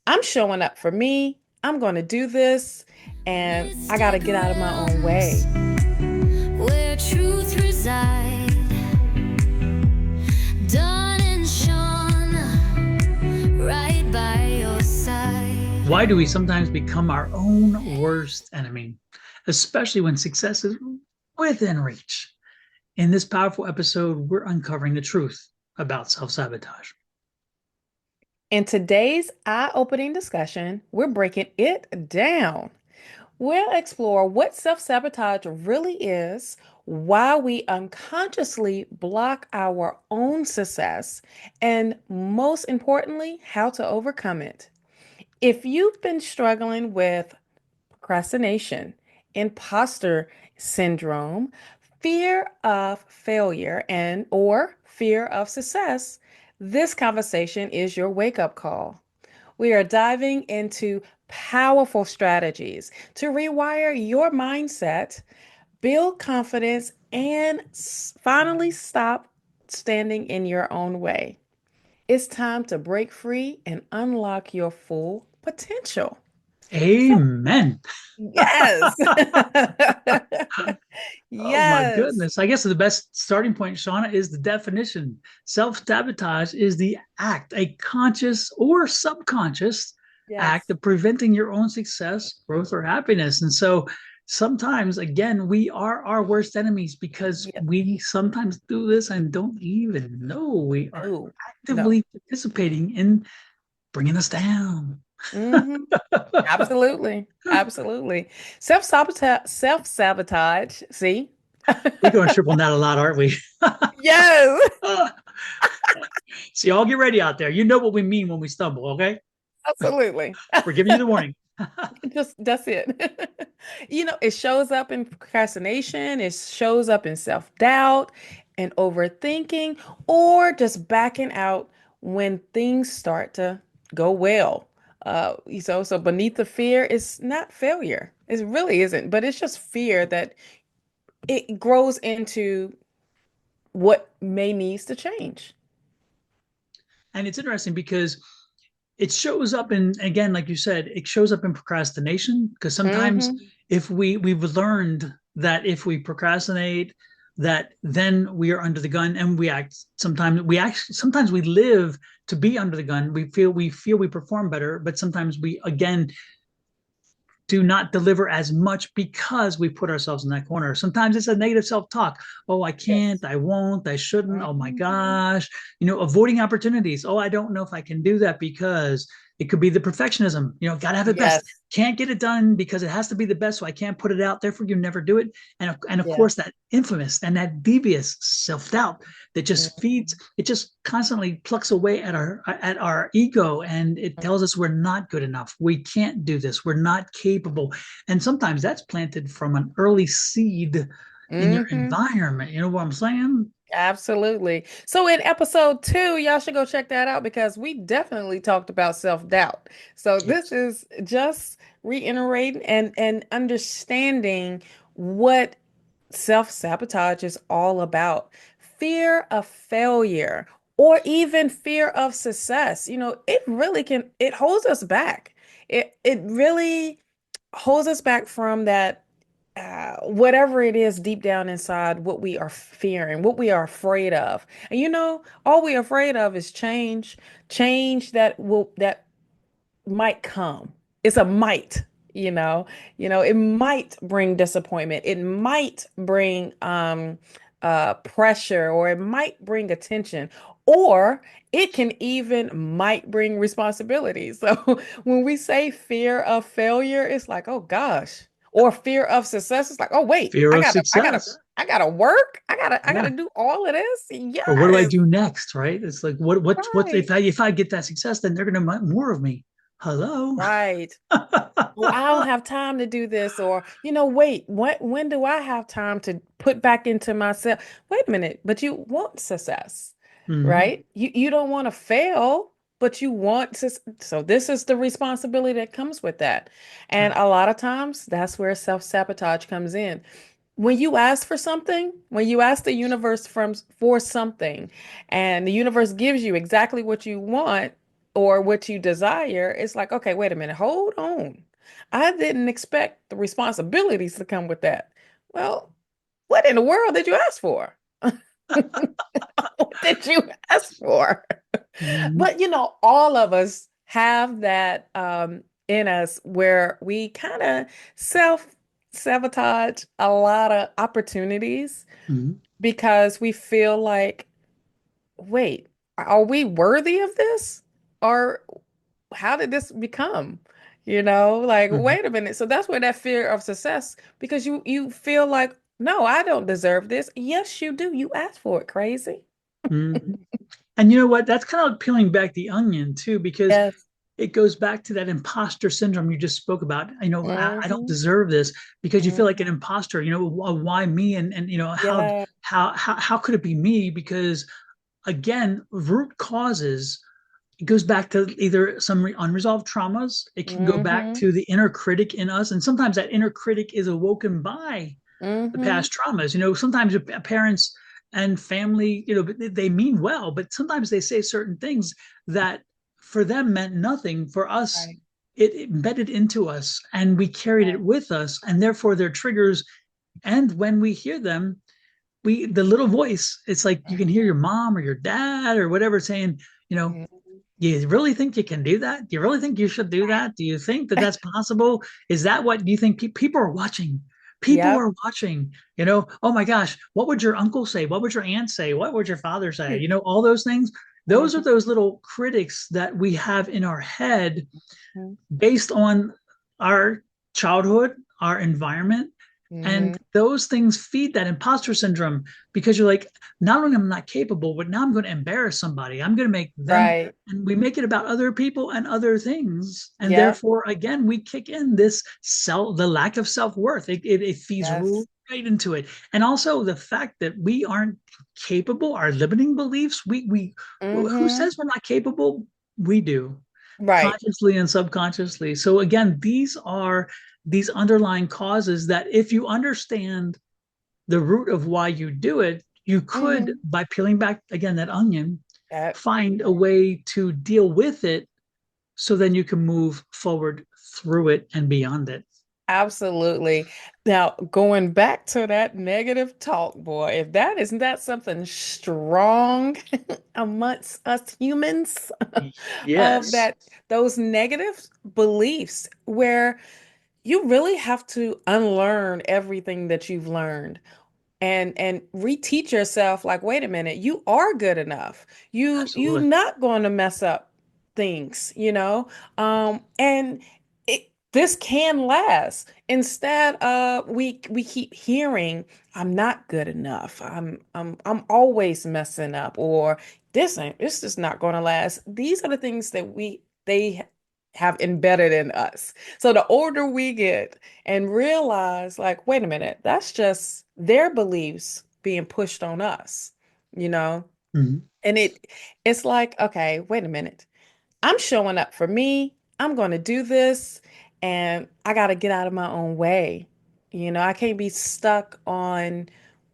I'm showing up for me. I'm going to do this, and I got to get out of my own way. Where truth reside, done and shone, right by your side. Why do we sometimes become our own worst enemy, especially when success is within reach? In this powerful episode, we're uncovering the truth about self sabotage. In today's eye-opening discussion, we're breaking it down. We'll explore what self-sabotage really is, why we unconsciously block our own success, and most importantly, how to overcome it. If you've been struggling with procrastination, imposter syndrome, fear of failure, and or fear of success, this conversation is your wake-up call. We are diving into powerful strategies to rewire your mindset, build confidence, and finally stop standing in your own way. It's time to break free and unlock your full potential. So, Amen. yes. Oh my Yes. goodness. I guess the best starting point, Shauna, is the definition. Self sabotage is the act, a conscious or subconscious act Yes. of preventing your own success, growth, or happiness. And so sometimes, again, we are our worst enemies because Yeah. we sometimes do this and don't even know we are No, no. actively participating in bringing us down. Hmm. Absolutely. Absolutely. Self-sabotage. See? We're going triple net a lot, aren't we? Yes, So y'all get ready out there. You know what we mean when we stumble, okay? absolutely. We're giving you the warning. Just that's it. It shows up in procrastination, it shows up in self-doubt and overthinking, or just backing out when things start to go well. So beneath the fear is not failure. It really isn't, but it's just fear that it grows into what may needs to change. And it's interesting because it shows up in, again, like you said, it shows up in procrastination because sometimes Hmm. if we've learned that if we procrastinate, that then we are under the gun and we act. Sometimes we live to be under the gun. We feel we perform better, but sometimes we again do not deliver as much because we put ourselves in that corner. Sometimes it's a negative self-talk. Oh, I can't, Yes. I won't, I shouldn't. Oh my Mhm. gosh. Avoiding opportunities. Oh, I don't know if I can do that because it could be the perfectionism. Gotta have it best. Yes. Can't get it done because it has to be the best. So I can't put it out. Therefore, you never do it. And of Yeah. course, that infamous and that devious self-doubt that just Mhm. feeds, it just constantly plucks away at our ego, and it tells us we're not good enough, we can't do this, we're not capable. And sometimes that's planted from an early seed in your Mhm. environment. You know what I'm saying? Absolutely. So in episode 2, y'all should go check that out because we definitely talked about self-doubt. So this Yes. is just reiterating and understanding what self-sabotage is all about. Fear of failure or even fear of success. It really it holds us back. It really holds us back from that whatever it is deep down inside, what we are fearing, what we are afraid of. And all we're afraid of is change, change that might come. It's a might, you know. It might bring disappointment. It might bring pressure, or it might bring attention, or it can even might bring responsibility. So when we say fear of failure, it's like, oh gosh. Or fear of success, it's like, oh wait, Fear I of gotta, I gotta, success. I gotta work. I gotta Yeah. do all of this. Or what do I Yes, do next? Right. It's like, what right, if I get that success, then they're gonna want more of me. Hello. right. Oh, I don't have time to do this, or wait, when do I have time to put back into myself? Wait a minute, but you want success, Mhm. right? You don't want to fail, but you want to. So this is the responsibility that comes with that. And Right. a lot of times that's where self-sabotage comes in. When you ask for something, when you ask the universe for something, and the universe gives you exactly what you want, or what you desire, it's like, okay, wait a minute, hold on. I didn't expect the responsibilities to come with that. Well, what in the world did you ask for? What did you ask for? Mhm. But all of us have that in us where we kind of self-sabotage a lot of opportunities Mhm. because we feel like, wait, are we worthy of this? Or how did this become? Like, Mhm. wait a minute. So that's where that fear of success, because you feel like, no, I don't deserve this. Yes, you do. You asked for it, crazy. Mhm. And you know what? That's kind of peeling back the onion too, because Yes. it goes back to that imposter syndrome you just spoke about. I don't Hmm. deserve this because you feel like an Hmm. imposter. Why me? And Yeah. how could it be me? Because again, root causes, it goes back to either some unresolved traumas. It can go back Hmm. to the inner critic in us, and sometimes that inner critic is awoken by the Hmm. past traumas. Sometimes parents and family, they mean well, but sometimes they say certain things that for them meant nothing. For us, Right. it embedded into us and we carried it Right. with us. And therefore, they're triggers. And when we hear them, the little voice, it's like you can hear your mom or your dad or whatever saying, you know, Mhm. you really think you can do that? Do you really think you should do that? Do you think that that's possible? Is that what you think people are watching? People Yep. are watching, oh my gosh, what would your uncle say? What would your aunt say? What would your father say? All those things. Those are Mhm. those little critics that we have in our head Mhm. based on our childhood, our environment, and Mhm. those things feed that imposter syndrome because you're like, not only am I not capable, but now I'm going to embarrass somebody. I'm going to make them, Right. and we make it about other people and other things. And Yep. therefore, again, we kick in the lack of self worth. It feeds Yes. right into it. And also the fact that we aren't capable, our limiting beliefs, who Hmm. says we're not capable? We do, Right. consciously and subconsciously. So again, these are these underlying causes that if you understand the root of why you do it, you could, Hmm. by peeling back again that onion, Yep. find a way to deal with it so then you can move forward through it and beyond it. Absolutely. Now, going back to that negative talk, boy, if that isn't that something strong amongst us humans of Yes, that those negative beliefs where you really have to unlearn everything that you've learned and reteach yourself, like, wait a minute, you are good enough, you absolutely. not going to mess up things, and this can last, instead of we keep hearing, I'm not good enough, I'm always messing up, or this is not going to last. These are the things that they have embedded in us. So the older we get and realize, like, wait a minute, that's just their beliefs being pushed on us, you know? Mhm. And it's like, okay, wait a minute. I'm showing up for me. I'm going to do this, and I got to get out of my own way. I can't be stuck on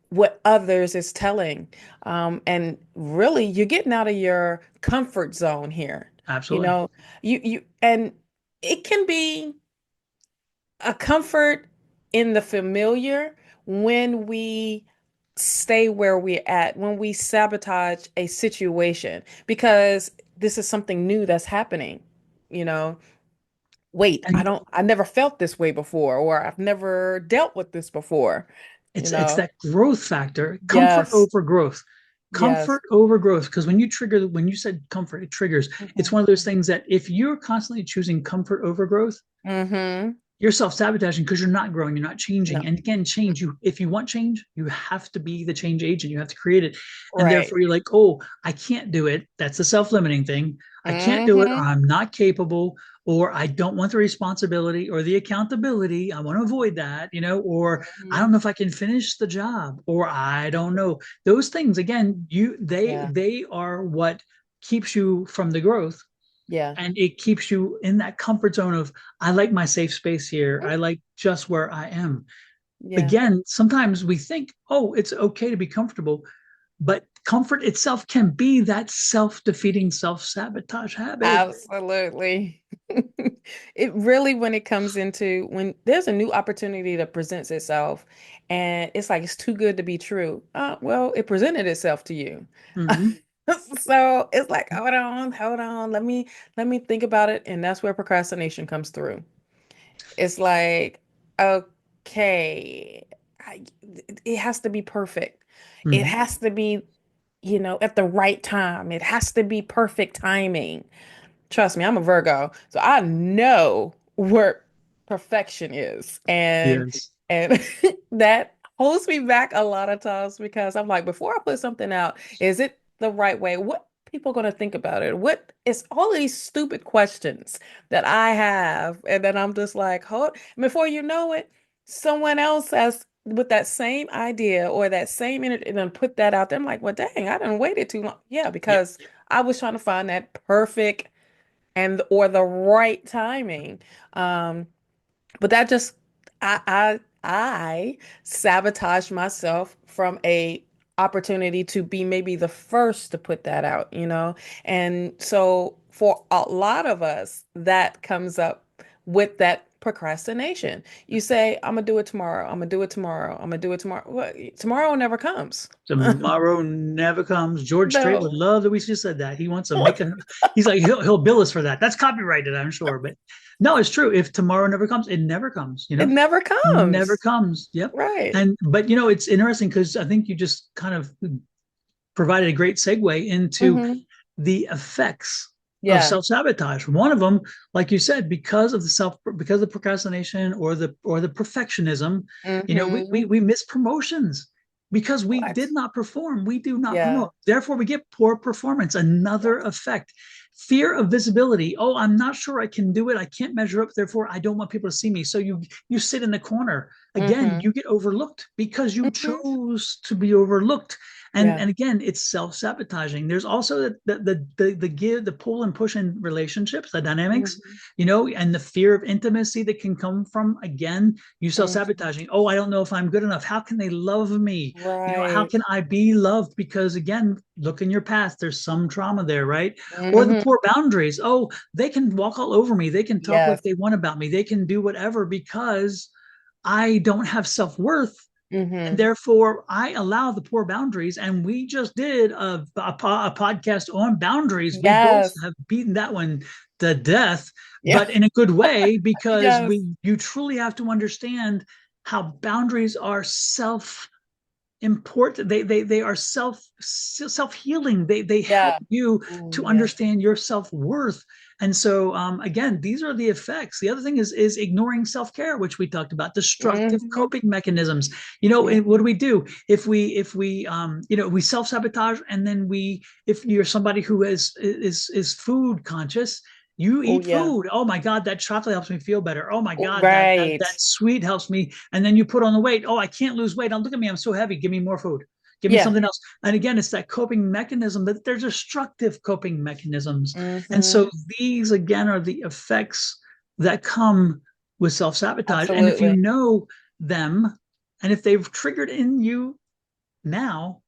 what others is telling. And really, you're getting out of your comfort zone here. You Absolutely. know, and it can be a comfort in the familiar when we stay where we're at, when we sabotage a situation, because this is something new that's happening. You know, wait, And I never felt this way before, or I've never dealt with this before, you it's know? that growth factor, comfort Yes, over growth. yes. Comfort over growth. Because when you said comfort, it triggers. It's Hmm. one of those things that if you're constantly choosing comfort over growth, Hmm. you're self-sabotaging because you're not growing, you're not changing. No. And again, change, you if you want change, you have to be the change agent, you have to create it. And Right. therefore you're like, oh, I can't do it. That's the self-limiting thing. I can't do it, or Hmm. I'm not capable, or I don't want the responsibility or the accountability. I want to avoid that, or I Hmm. don't know if I can finish the job, or I don't know. Those things, again, Yeah. they are what keeps you from the growth, Yeah. and it keeps you in that comfort zone of, I like my safe space here, I like just where I am. Yeah. Again, sometimes we think, oh, it's okay to be comfortable, but comfort itself can be that self-defeating, self-sabotage habit. Absolutely. It really, when it comes into when there's a new opportunity that presents itself, and it's like it's too good to be true. Well, it presented itself to you. Hmm. So it's like, hold on, let me think about it. And that's where procrastination comes through. It's like, okay, it has to be perfect. It Hmm. has to be, at the right time. It has to be perfect timing. Trust me, I'm a Virgo, so I know what perfection is. Yes. And that holds me back a lot of times because I'm like, before I put something out, is it the right way? What people going to think about it? What is all of these stupid questions that I have? And then I'm just like, hold, before you know it, someone else has with that same idea or that same energy and then put that out there. I'm like, well, dang, I didn't waited too long. Yeah, Yeah. because I was trying to find that perfect and or the right timing. Um, but that just I sabotage myself from a opportunity to be maybe the first to put that out, you know? And so for a lot of us, that comes up with that procrastination. You say, I'm gonna do it tomorrow. I'm gonna do it tomorrow. I'm gonna do it tomorrow. Well, tomorrow never comes. Tomorrow never comes. George Strait would No, love that we just said that. He wants to make a. He's like he'll bill us for that. That's copyrighted, I'm sure. But no, it's true. If tomorrow never comes, it never comes. it never Never comes. comes. Yep. Right. And but it's interesting because I think you just kind of provided a great segue into Hmm. the effects of Yeah. self-sabotage. One of them, like you said, because of procrastination or the perfectionism, Hmm. we miss promotions because we What? did not perform. We do not Yeah. promote. Therefore, we get poor performance. Another Yes. effect. Fear of visibility. Oh, I'm not sure I can do it. I can't measure up. Therefore, I don't want people to see me. So you sit in the corner. Again, Hmm. you get overlooked because you Hmm. chose to be overlooked. Yeah. And again, it's self-sabotaging. There's also the give, the pull and push in relationships, the dynamics, Hmm. and the fear of intimacy that can come from, again, you Hmm. self-sabotaging. Oh, I don't know if I'm good enough. How can they love me? How Right. can I be loved? Because again, look in your past, there's some trauma there, right? Or the Hmm. poor boundaries. Oh, they can walk all over me. They can talk what Yes. they want about me. They can do whatever because I don't have self-worth, and Hmm. therefore I allow the poor boundaries. And we just did a podcast on boundaries. We both Yes. have beaten that one to death, Yeah. but in a good way, because Yes. you truly have to understand how boundaries are self important. They are self healing. They help Yeah. you Oh, to yeah. understand your self-worth. And so again, these are the effects. The other thing is ignoring self-care, which we talked about, destructive Hmm. coping mechanisms. What do Hmm. we do if we we self-sabotage, and then we if you're somebody who is food conscious, you Oh, eat yeah. food. Oh my God, that chocolate helps me feel better. Oh my Oh, God, right. that sweet helps me. And then you put on the weight. Oh, I can't lose weight. Oh, look at me, I'm so heavy. Give me more food. Give me Yeah. something else. And again, it's that coping mechanism, but they're destructive coping mechanisms. And so Hmm. these again are the effects that come with self-sabotage. And if you Absolutely. know them, and if they've triggered in you now,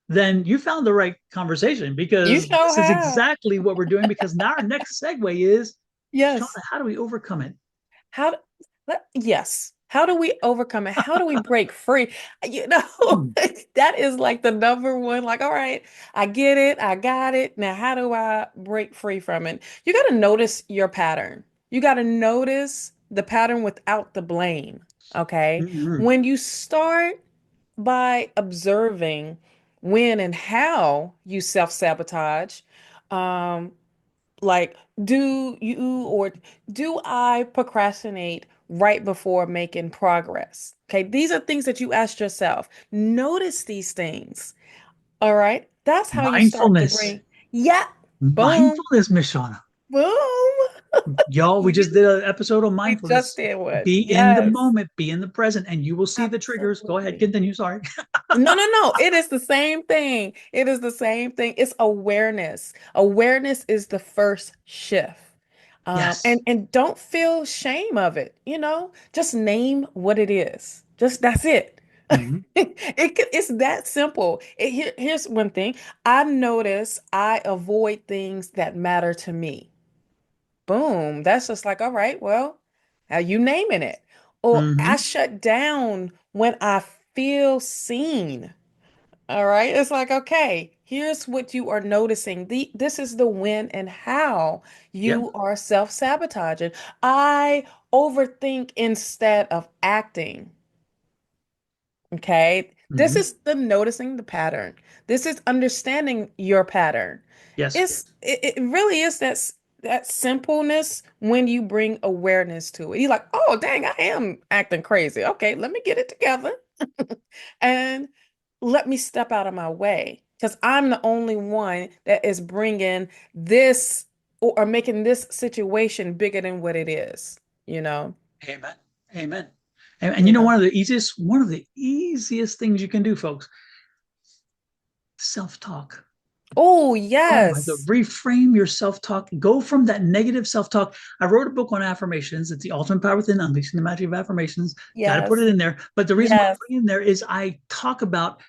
then you found the right conversation, You because sure this is have. exactly what we're doing. Because now our next segue is, Shauna, Yes. how do we overcome it? How, yes. How do we overcome it? How do we break free? You know, Hmm. that is like the number one, like, all right, I get it, I got it. Now, how do I break free from it? You got to notice your pattern. You got to notice the pattern without the blame. Okay. Mm-hmm. When you start by observing when and how you self-sabotage, um, like, do I procrastinate right before making progress? Okay, these are things that you ask yourself. Notice these things. All right, that's how you start to Mindfulness. bring, yeah, boom, Mindfulness, Miss Shauna. boom. Y'all, we just You, did an episode on we just mindfulness. did one. Be in the Yes, moment, be in the present, and you will see the triggers. Go ahead, absolutely. continue. Sorry. No, no, no. It is the same thing. It is the same thing. It's awareness. Awareness is the first shift. Yes. And don't feel shame of it, you know? Just name what it is. Just that's it. Hmm. It's that simple. Here's one thing. I notice I avoid things that matter to me. Boom. That's just like, all right, well, how you naming it? Or I Hmm. shut down when I feel seen. All right. It's like, okay, here's what you are noticing. This is the when and how Yep. you are self-sabotaging. I overthink instead of acting. Okay. This Hmm. is the noticing the pattern. This is understanding your pattern. Yes. It really is that simpleness when you bring awareness to it. You're like, oh, dang, I am acting crazy. Okay, let me get it together and let me step out of my way because I'm the only one that is bringing this or making this situation bigger than what it is, you know? Amen. Amen. And you You know, know? one of the easiest things you can do, folks, self-talk. Oh, Oh my God. yes. Reframe your self-talk. Go from that negative self-talk. I wrote a book on affirmations. It's The Ultimate Power Within, Unleashing the Magic of Affirmations. Got to put it Yes. in there. But the reason why I Yes. put it in there is I talk about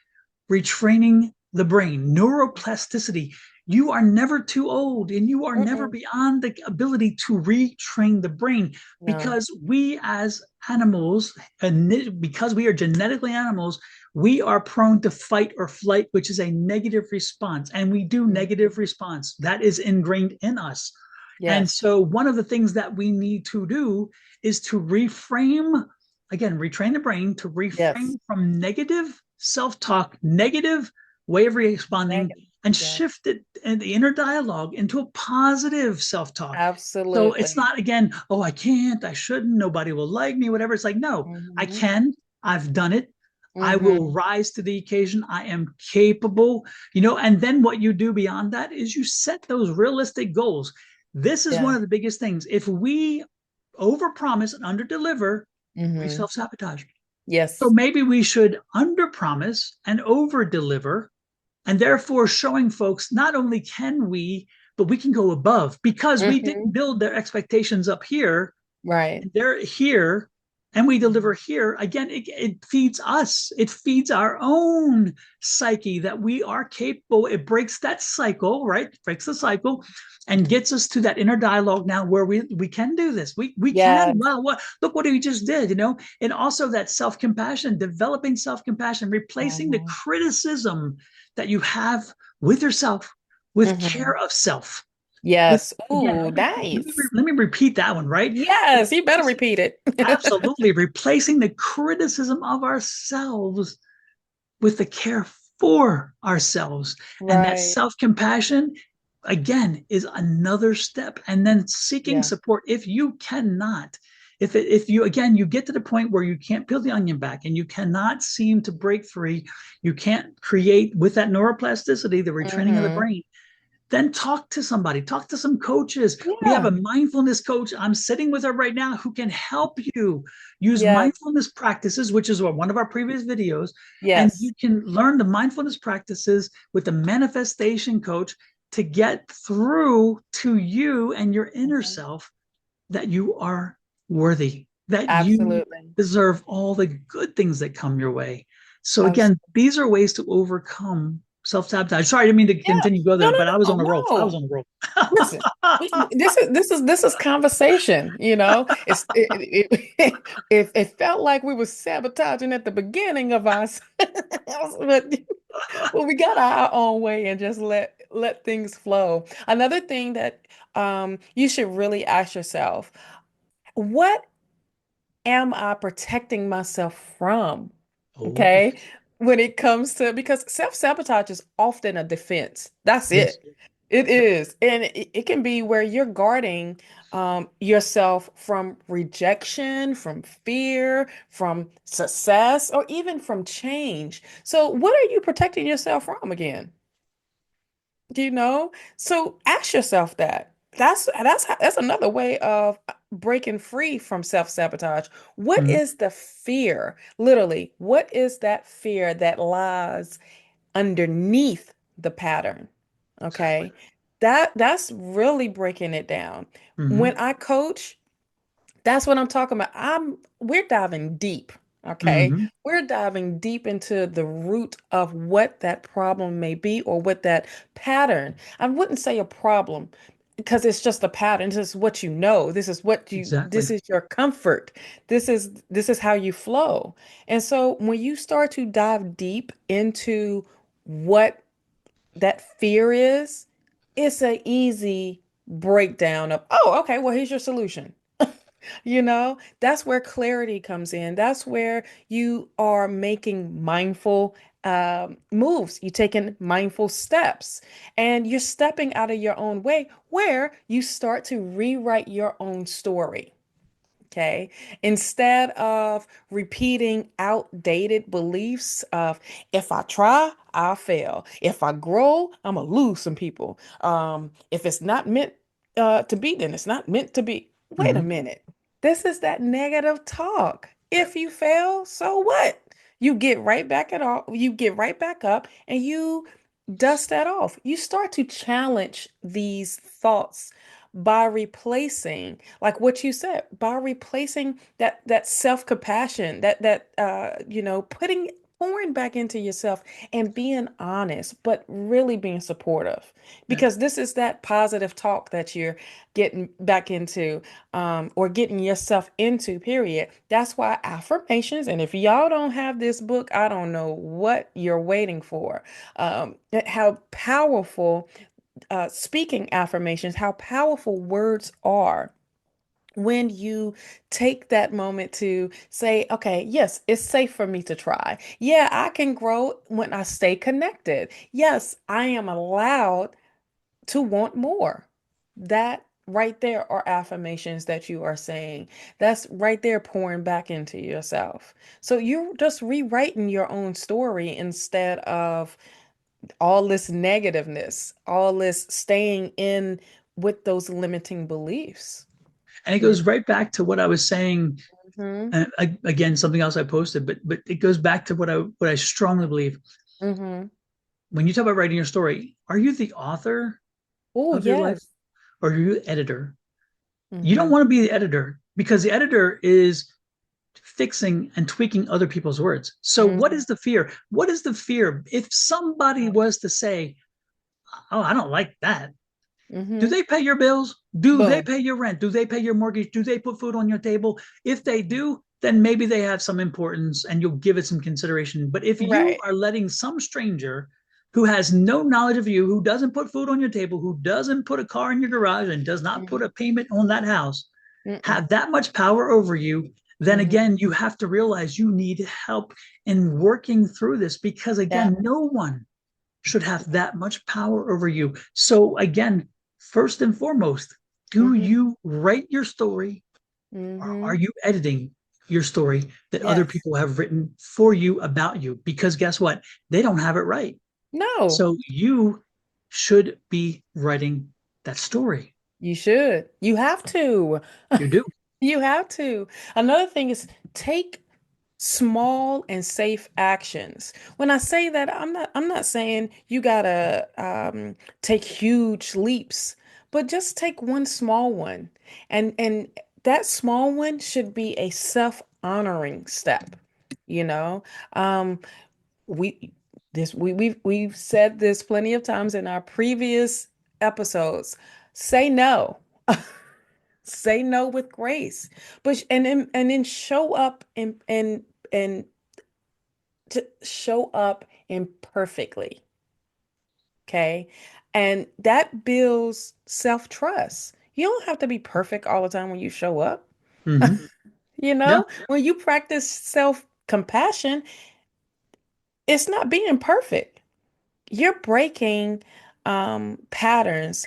retraining the brain, neuroplasticity. You are never too old and you are never Mm-mm. beyond the ability to retrain the brain No. because we as animals, and because we are genetically animals, we are prone to fight or flight, which is a negative response. And we do negative Mhm. response. That is ingrained in us. And Yes. so, one of the things that we need to do is to reframe, again, retrain the brain to reframe Yes. from negative self talk, negative way of responding, Negative. and Yes. shift it in the inner dialogue into a positive self talk. So it's Absolutely. not, again, oh, I can't, I shouldn't, nobody will like me, whatever. It's like, no, I Hmm. can, I've done it. I will Hmm. rise to the occasion. I am capable, and then what you do beyond that is you set those realistic goals. This is one Yeah. of the biggest things. If we overpromise and underdeliver, we Hmm. self-sabotage. So Yes. maybe we should underpromise and overdeliver, and therefore showing folks not only can we, but we can go above because we didn't Hmm. build their expectations up here, Right. they're here, and we Mhm. deliver here. Again, it feeds us, it feeds our own psyche that we are capable. It breaks that cycle, right? Breaks the cycle and gets us to that inner dialogue now where we can do this. We can. Yes. Wow, what look what he just did. And also that self-compassion, developing self-compassion, replacing the Hmm. criticism that you have with yourself with Hmm. care of self. With Yes. again, Ooh, let me nice. let me repeat that one, right? Yes, you better Replacing, repeat it. absolutely replacing the criticism of ourselves with the care for ourselves. And that Right. self-compassion, again, is another step. And then seeking Yeah. support if you cannot. If you, again, you get to the point where you can't peel the onion back and you cannot seem to break free, you can't create with that neuroplasticity, the retraining of the Hmm. brain, then talk to somebody, talk to some coaches. We have a Yeah. mindfulness coach. I'm sitting with her right now who can help you use Yes. mindfulness practices, which is one of our previous videos. And you Yes. can learn the mindfulness practices with the manifestation coach to get through to you and your inner Hmm. self that you are worthy, that you Absolutely. deserve all the good things that come your way. So again, Absolutely. these are ways to overcome self-sabotage. Sorry, I didn't mean to Yeah. continue to go No, there, but I was no, on a roll. I was no. on a roll. Listen, this is conversation, it felt like we were sabotaging at the beginning of our but well, we got our own way and just let things flow. Another thing that you should really ask yourself, what am I protecting myself from? Oh, Okay. yes. When it comes to, because self-sabotage is often a defense. That's Yes. it. It is. And it can be where you're guarding yourself from rejection, from fear, from success, or even from change. So, what are you protecting yourself from again? Do you know? So ask yourself that. That's another way of breaking free from self-sabotage. What Mhm. is the fear? Literally, what is that fear that lies underneath the pattern? Exactly. Okay. That's really breaking it down. Hmm. When I coach, that's what I'm talking about. We're diving deep. Okay. Hmm. We're diving deep into the root of what that problem may be or what that pattern. I wouldn't say a problem because it's just a pattern. This is what you know. This Exactly. is your comfort. This is how you flow. And so when you start to dive deep into what that fear is, it's an easy breakdown of, oh, okay, well, here's your solution. That's where clarity comes in. That's where you are making mindful moves. You're taking mindful steps and you're stepping out of your own way where you start to rewrite your own story. Okay. Instead of repeating outdated beliefs of if I try, I'll fail. If I grow, I'm gonna lose some people. If it's not meant to be, then it's not meant to be. Wait a Hmm. minute. This is that negative talk. If you fail, so what? You get right back at all, you get right back up and you dust that off. You start to challenge these thoughts by replacing, like what you said, by replacing that self-compassion, putting pouring back into yourself and being honest, but really being supportive. Yeah. Because this is that positive talk that you're getting back into, or getting yourself into, period. That's why affirmations, and if y'all don't have this book, I don't know what you're waiting for. How powerful speaking affirmations, how powerful words are when you take that moment to say, okay, yes, it's safe for me to try. Yeah, I can grow when I stay connected. Yes, I am allowed to want more. That right there are affirmations that you are saying. That's right there pouring back into yourself. So you're just rewriting your own story instead of all this negativeness, all this staying in with those limiting beliefs. And it Yeah. goes right back to what I was saying. Mm-hmm. Again, something else I posted, but it goes back to what I strongly believe. Mm-hmm. When you talk about writing your story, are you the author Oh, of your life yes. or are you the editor? You don't Mm-hmm. want to be the editor because the editor is fixing and tweaking other people's words. So what Mm-hmm. is the fear? What is the fear if somebody was to say, "Oh, I don't like that." Do Mm-hmm. they pay your bills? Do they Boom. pay your rent? Do they pay your mortgage? Do they put food on your table? If they do, then maybe they have some importance and you'll give it some consideration. But if you Right. are letting some stranger who has no knowledge of you, who doesn't put food on your table, who doesn't put a car in your garage and does not put Mm-hmm. a payment on that house, Mm-mm. have that much power over you, then Mm-hmm. again, you have to realize you need help in working through this because, Yeah. again, no one should have that much power over you. So, again, first and foremost, do Mm-hmm. you write your story or Mm-hmm. are you editing your story that other Yes. people have written for you about you? Because guess what? They don't have it right. No. So you should be writing that story. You should. You have to. You do. You have to. Another thing is take small and safe actions. When I say that, I'm not saying you gotta take huge leaps, but just take one small one. And that small one should be a self-honoring step, you know? Um, we we've said this plenty of times in our previous episodes. Say no. Say no with grace. And then show up and to show up imperfectly. Okay. And that builds self-trust. You don't have to be perfect all the time when you show up. Mm-hmm. Yeah. When you practice self-compassion, it's not being perfect. You're breaking patterns,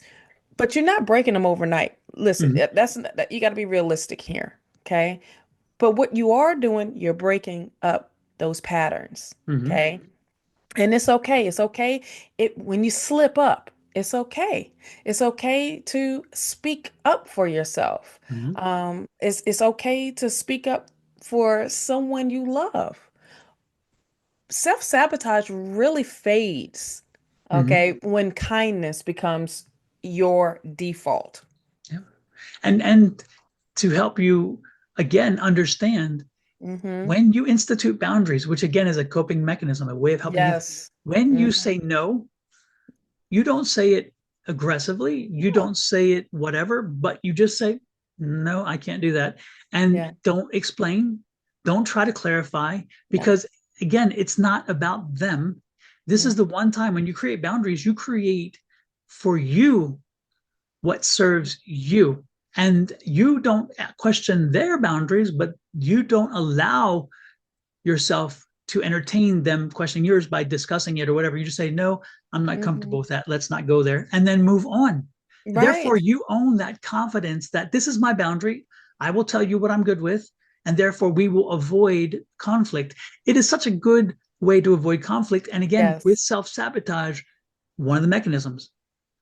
but you're not breaking them overnight. Listen, Mm-hmm. you got to be realistic here. Okay. But what you are doing, you're breaking up those patterns. Mm-hmm. Okay. And it's okay. It's okay. When you slip up, it's okay. It's okay to speak up for yourself. Mm-hmm. It's okay to speak up for someone you love. Self-sabotage really fades, Mm-hmm. okay, when kindness becomes your default. Yeah. And to help you again understand Mm-hmm. When you institute boundaries, which again is a coping mechanism, a way of helping you, Yes. when you Mm-hmm. say no, you don't say it aggressively, you No. don't say it whatever, but you just say, no, I can't do that. And Yeah. don't explain, don't try to clarify, No. because again, it's not about them. This is Mm-hmm. the one time when you create boundaries, you create for you what serves you. And you don't question their boundaries, but you don't allow yourself to entertain them questioning yours by discussing it or whatever. You just say, no, I'm not Mm-hmm. comfortable with that. Let's not go there. And then move on. Therefore, Right. you own that confidence that this is my boundary. I will tell you what I'm good with. And therefore, we will avoid conflict. It is such a good way to avoid conflict. And again, with Yes. self sabotage, one of the mechanisms,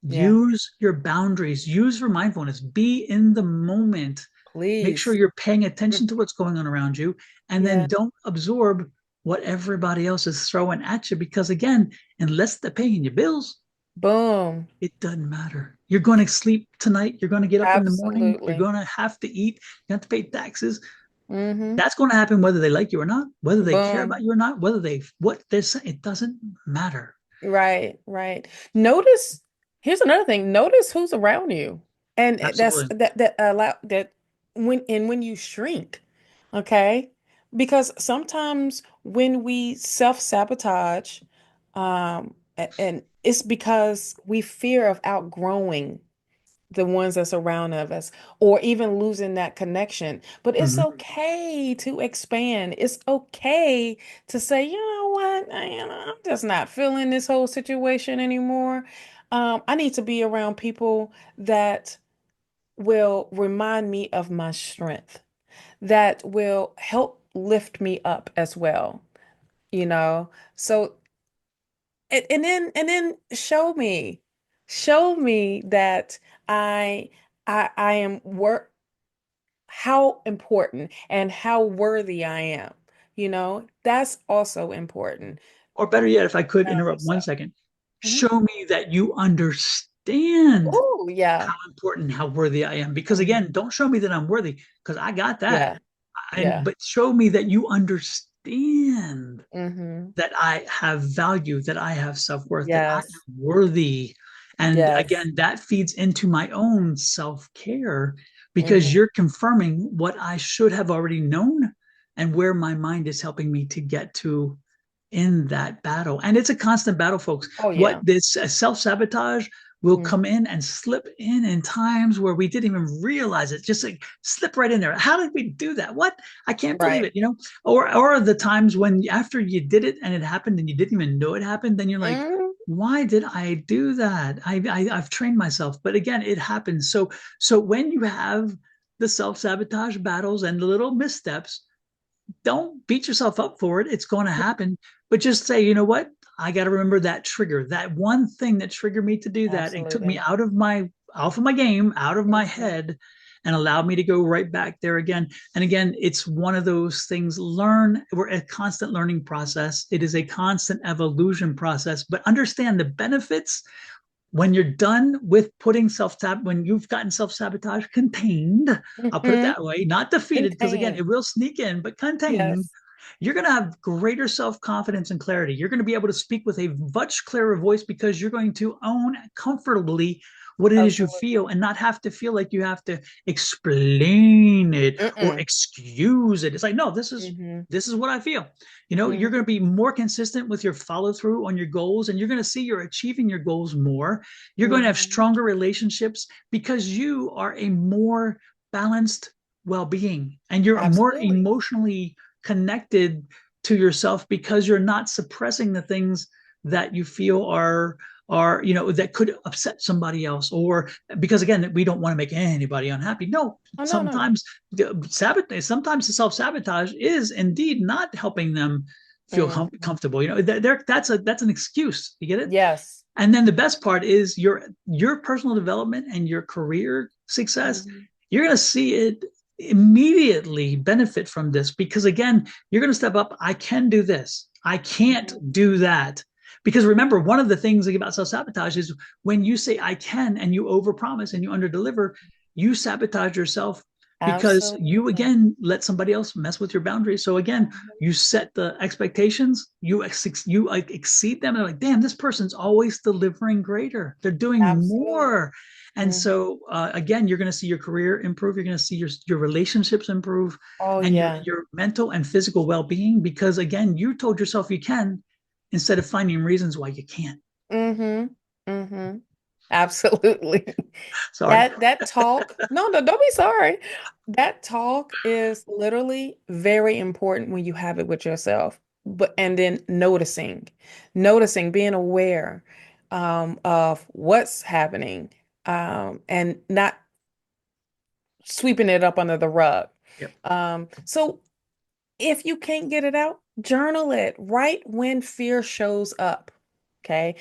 Yeah. use your boundaries, use for mindfulness, be in the moment, make sure Please. you're paying Mm. attention to what's going on around you, and then Yeah. don't absorb what everybody else is throwing at you, because again, unless they're paying your bills, Boom. it doesn't matter. You're going to sleep tonight, you're going to get up in the morning, you're Absolutely. going to have to eat, you have to pay taxes. Mm-hmm. That's going to happen whether they like you or not, whether they care about Boom. you or not, whether they what they're saying. It doesn't matter. Right, right. Notice, here's another thing. Notice who's around you. And that's Absolutely. that allow that when you shrink, okay? Because sometimes when we self-sabotage, and it's because we fear of outgrowing the ones that surround us or even losing that connection. But it's Mm-hmm. okay to expand. It's okay to say, you know what, I'm just not feeling this whole situation anymore. I need to be around people that will remind me of my strength, that will help lift me up as well, you know? So, and then show me that I I am worth how important and how worthy I am. That's also important. Or better yet, if I could Around interrupt one yourself. second, Mhm. show me that you understand Oh, how yeah. important, how worthy I am. Because again, Mhm. don't show me that I'm worthy, because I got that. Yeah. And Yeah. but show me that you understand Hmm. that I have value, that I have self-worth, that I Yes. am worthy. And Yes. again, that feeds into my own self-care, because Hmm. you're confirming what I should have already known and where my mind is helping me to get to in that battle. And it's a constant battle, folks. Oh, What yeah. this self sabotage will Mm. come in and slip in times where we didn't even realize it, just like slip right in there. How did we do that? What? I can't believe Right. it. Or the times when after you did it and it happened and you didn't even know it happened, then you're like, Mm. why did I do that? I've trained myself, but again, it happens. So when you have the self sabotage battles and the little missteps, don't beat yourself up for it. It's going to happen, but just say, you know what? I got to remember that trigger, that one thing that triggered me to do that. It took me Absolutely. off of my game, out of my Hmm. head, and allowed me to go right back there again. And again, it's one of those things. We're a constant learning process. It is a constant evolution process, but understand the benefits when you're done with putting when you've gotten self-sabotage contained. I'll put it Hmm. that way, not defeated, because again, Contained. it will sneak in, but contained. Yes. You're going to have greater self-confidence and clarity. You're going to be able to speak with a much clearer voice, because you're going to own comfortably what it is you Absolutely. feel, and not have to feel like you have to explain it or Mm-mm. excuse it. It's like, no, this is Hmm. this is what I feel. You're Hmm. going to be more consistent with your follow through on your goals, and you're going to see you're achieving your goals more. You're going to have Hmm. stronger relationships, because you are a more balanced well-being, and you're more Absolutely. emotionally connected to yourself, because you're not suppressing the things that you feel are that could upset somebody else, or because again, we don't want to make anybody unhappy. No, Oh, no, no. sometimes sometimes the self-sabotage is indeed not helping them feel Hmm. comfortable. That's an excuse. You get it? Yes. And then the best part is your personal development and your career success. Hmm. You're going to see it immediately benefit from this, because again, you're going to step up. I can do this. I can't Hmm. do that. Because remember, one of the things about self sabotage is when you say I can and you overpromise and you underdeliver, you sabotage yourself because you Absolutely. again let somebody else mess with your boundaries. So again, you set the expectations, you like exceed them, and like, damn, this person's always delivering greater. They're doing Absolutely. more. And Mhm. so again, you're going to see your career improve. You're going to see your relationships improve, Oh, and yeah. your mental and physical well being. Because again, you told yourself you can, instead of finding reasons why you can't. Mm-hmm. Mm-hmm. Absolutely. Sorry. That talk, no, no, don't be sorry. That talk is literally very important when you have it with yourself. But and then noticing, being aware of what's happening, and not sweeping it up under the rug. Yep. So if you can't get it out, journal it. Write when fear shows up. Okay.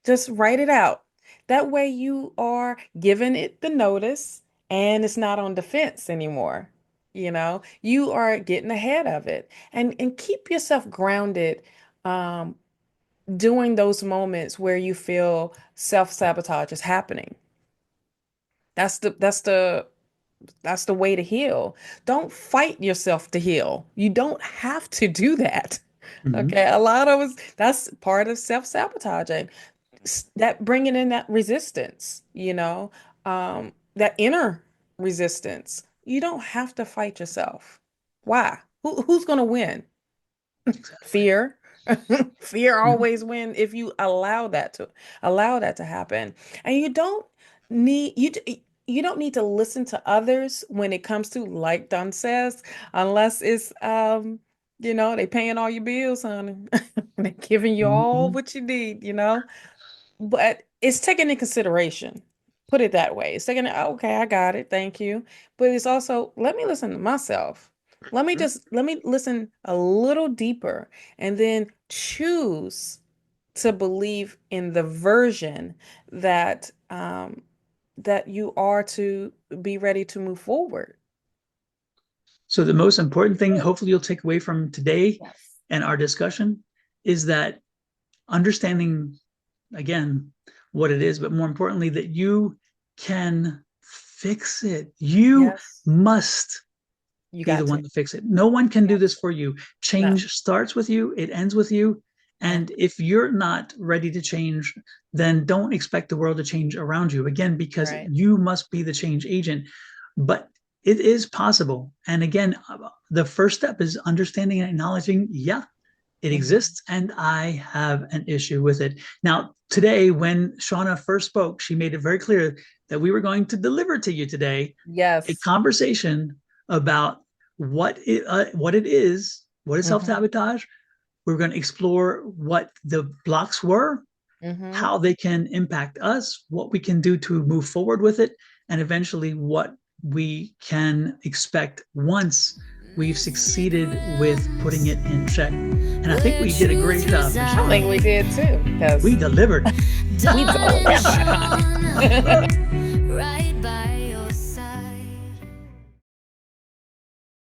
Just write it out. That way you are giving it the notice and it's not on defense anymore. You are getting ahead of it and keep yourself grounded um, during those moments where you feel self-sabotage is happening. That's the way to heal. Don't fight yourself to heal. You don't have to do that. Mm-hmm. Okay. A lot of us, that's part of self-sabotaging. That bringing in that resistance, that inner resistance. You don't have to fight yourself. Why? Who's going to win? Exactly. Fear. Fear Mm-hmm. always win if you allow that to happen. And you don't need to listen to others when it comes to, like Don says, unless it's they paying all your bills, honey. They're giving you all Mm-hmm. what you need. But it's taken in consideration. Put it that way. It's taking it, okay, I got it, thank you. But it's also, let me listen to myself. Let me listen a little deeper and then choose to believe in the version that you are to be ready to move forward. So the most important thing, hopefully, you'll take away from today Yes. and our discussion is that understanding again what it is, but more importantly, that you can fix it. You Yes. must You be the got to. one to fix it. No one can You do got this to. for you. No. Change starts with you, it ends with you. Yeah. And if you're not ready to change, then don't expect the world to change around you again, because Right. you must be the change agent. But it is possible. And again, the first step is understanding and acknowledging, yeah, it Mhm. exists and I have an issue with it. Now, today, when Shauna first spoke, she made it very clear that we were going to deliver to you today a Yes. conversation about what is Hmm. self-sabotage. We're going to explore what the blocks were, Hmm. how they can impact us, what we can do to move forward with it, and eventually what we can expect once we've succeeded with putting it in check. And I think where we did a great truth job, I Michelle. think we did resides. too, We because delivered. we Dawn and delivered, honey. Sean,